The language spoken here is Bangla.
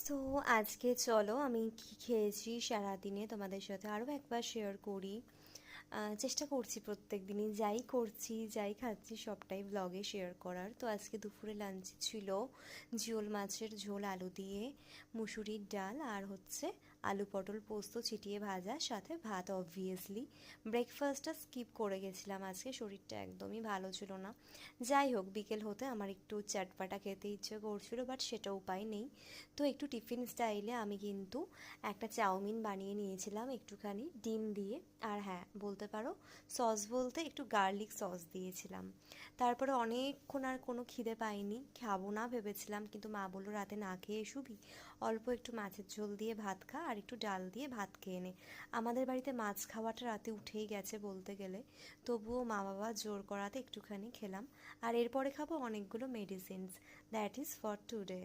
তো আজকে চলো আমি কি খেয়েছি সারাদিনে তোমাদের সাথে আরও একবার শেয়ার করি। চেষ্টা করছি প্রত্যেক দিনই যাই করছি যাই খাচ্ছি সবটাই ব্লগে শেয়ার করার। তো আজকে দুপুরে লাঞ্চ ছিল জিওল মাছের ঝোল আলু দিয়ে, মুসুরির ডাল, আর হচ্ছে আলু পটল পোস্ত ছিটিয়ে ভাজা, সাথে ভাত। অবভিয়াসলি ব্রেকফাস্টটা স্কিপ করে গেছিলাম, আজকে শরীরটা একদমই ভালো ছিল না। যাই হোক, বিকেল হতে আমার একটু চাটপাটা খেতে ইচ্ছে করছিল, বাট সেটা উপায় নেই। তো একটু টিফিন স্টাইলে আমি কিন্তু একটা চাউমিন বানিয়ে নিয়েছিলাম একটুখানি ডিম দিয়ে। আর হ্যাঁ, বলতে পারো সস বলতে একটু গার্লিক সস দিয়েছিলাম। তারপরে অনেকক্ষণ আর কোনো খিদে পাইনি, খাবো না ভেবেছিলাম, কিন্তু মা বললো রাতে না খেয়ে শুবি, অল্প একটু মাছের ঝোল দিয়ে ভাত খা আর একটু ডাল দিয়ে ভাত খেয়ে নে। আমাদের বাড়িতে মাছ খাওয়াটা রাতে উঠেই গেছে বলতে গেলে, তবুও মা বাবা জোর করাতে একটুখানি খেলাম। আর এরপরে খাবো অনেকগুলো medicines. That is for today.